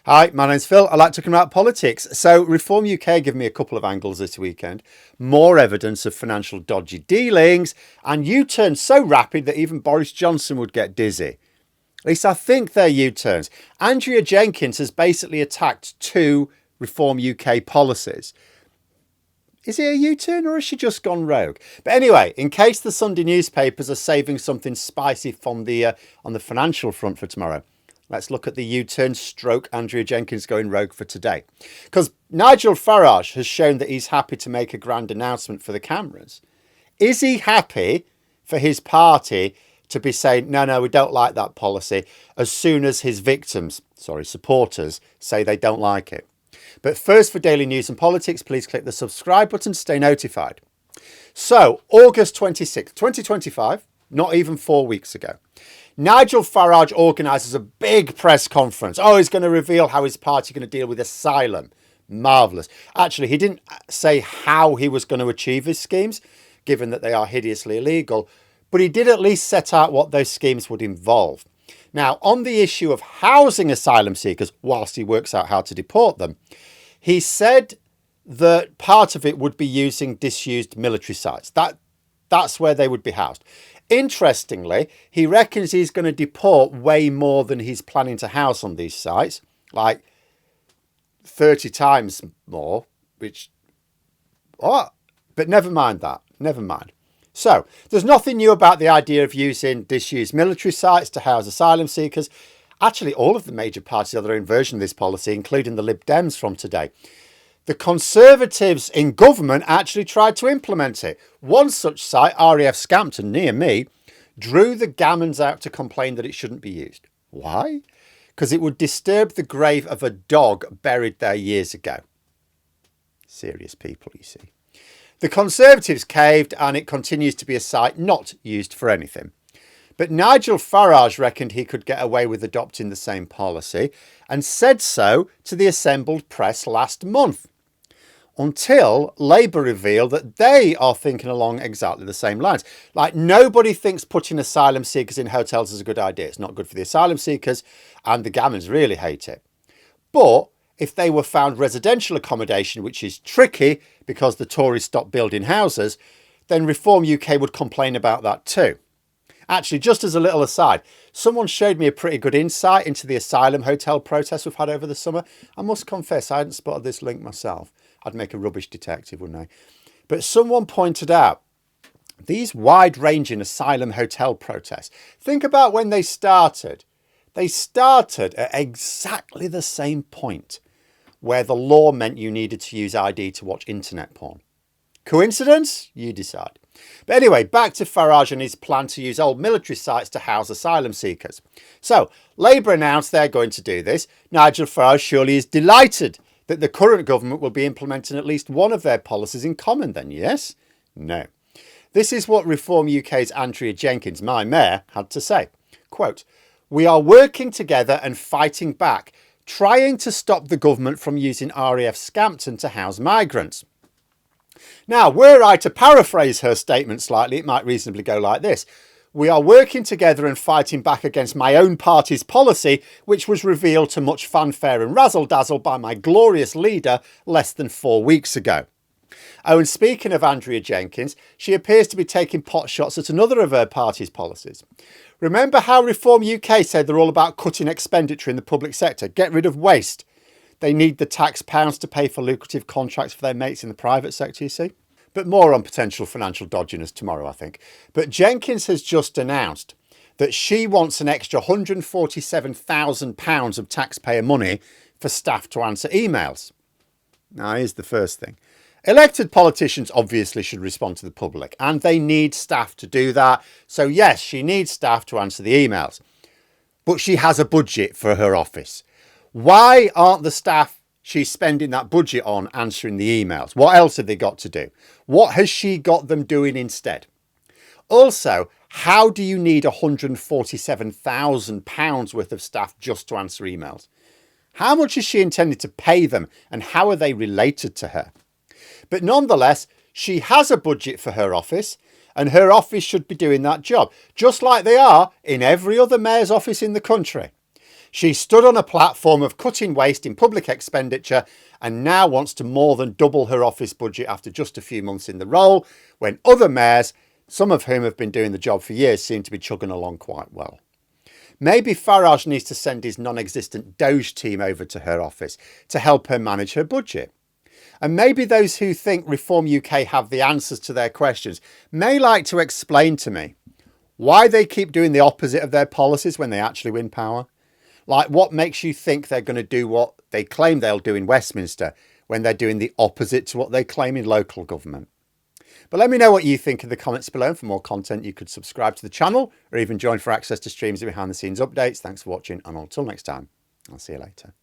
Hi, my name's Phil. I like talking about politics. So Reform UK gave me a couple of angles this weekend. More evidence of financial dodgy dealings and U-turns so rapid that even Boris Johnson would get dizzy. At least I think they're U-turns. Andrea Jenkyns has basically attacked two Reform UK policies. Is it a U-turn or has she just gone rogue? But anyway, in case the Sunday newspapers are saving something spicy from on the financial front for tomorrow, let's look at the U-turn stroke Andrea Jenkyns going rogue for today. Because Nigel Farage has shown that he's happy to make a grand announcement for the cameras. Is he happy for his party to be saying, no, we don't like that policy, as soon as his supporters, say they don't like it? But first, for daily news and politics, please click the subscribe button to stay notified. So, August 26th, 2025, not even 4 weeks ago, Nigel Farage organises a big press conference. Oh, he's going to reveal how his party is going to deal with asylum. Marvellous. Actually, he didn't say how he was going to achieve his schemes, given that they are hideously illegal, but he did at least set out what those schemes would involve. Now, on the issue of housing asylum seekers, whilst he works out how to deport them, he said that part of it would be using disused military sites. That's where they would be housed. Interestingly, he reckons he's going to deport way more than he's planning to house on these sites, like 30 times more, but never mind that. Never mind. So, there's nothing new about the idea of using disused military sites to house asylum seekers. Actually, all of the major parties have their own version of this policy, including the Lib Dems from today. The Conservatives in government actually tried to implement it. One such site, RAF Scampton, near me, drew the gammons out to complain that it shouldn't be used. Why? Because it would disturb the grave of a dog buried there years ago. Serious people, you see. The Conservatives caved and it continues to be a site not used for anything. But Nigel Farage reckoned he could get away with adopting the same policy and said so to the assembled press last month. Until Labour revealed that they are thinking along exactly the same lines. Like, nobody thinks putting asylum seekers in hotels is a good idea. It's not good for the asylum seekers and the gammons really hate it. But if they were found residential accommodation, which is tricky because the Tories stopped building houses, then Reform UK would complain about that too. Actually, just as a little aside, someone showed me a pretty good insight into the asylum hotel protests we've had over the summer. I must confess, I hadn't spotted this link myself. I'd make a rubbish detective, wouldn't I? But someone pointed out these wide-ranging asylum hotel protests. Think about when they started. They started at exactly the same point where the law meant you needed to use ID to watch internet porn. Coincidence? You decide. But anyway, back to Farage and his plan to use old military sites to house asylum seekers. So, Labour announced they're going to do this. Nigel Farage surely is delighted that the current government will be implementing at least one of their policies in common then, yes? No. This is what Reform UK's Andrea Jenkyns, my mayor, had to say. Quote, "We are working together and fighting back, trying to stop the government from using RAF Scampton to house migrants." Now, were I to paraphrase her statement slightly, it might reasonably go like this. "We are working together and fighting back against my own party's policy, which was revealed to much fanfare and razzle-dazzle by my glorious leader less than 4 weeks ago." Oh, and speaking of Andrea Jenkyns, she appears to be taking pot shots at another of her party's policies. Remember how Reform UK said they're all about cutting expenditure in the public sector, get rid of waste? They need the tax pounds to pay for lucrative contracts for their mates in the private sector, you see? But more on potential financial dodginess tomorrow, I think. But Jenkyns has just announced that she wants an extra £147,000 of taxpayer money for staff to answer emails. Now, here's the first thing. Elected politicians obviously should respond to the public, and they need staff to do that. So yes, she needs staff to answer the emails. But she has a budget for her office. Why aren't the staff she's spending that budget on answering the emails? What else have they got to do? What has she got them doing instead? Also, how do you need £147,000 worth of staff just to answer emails? How much is she intended to pay them, and how are they related to her? But nonetheless, she has a budget for her office, and her office should be doing that job, just like they are in every other mayor's office in the country. She stood on a platform of cutting waste in public expenditure and now wants to more than double her office budget after just a few months in the role, when other mayors, some of whom have been doing the job for years, seem to be chugging along quite well. Maybe Farage needs to send his non-existent Doge team over to her office to help her manage her budget. And maybe those who think Reform UK have the answers to their questions may like to explain to me why they keep doing the opposite of their policies when they actually win power. Like, what makes you think they're going to do what they claim they'll do in Westminster when they're doing the opposite to what they claim in local government? But let me know what you think in the comments below. And for more content, you could subscribe to the channel or even join for access to streams and behind the scenes updates. Thanks for watching, and until next time, I'll see you later.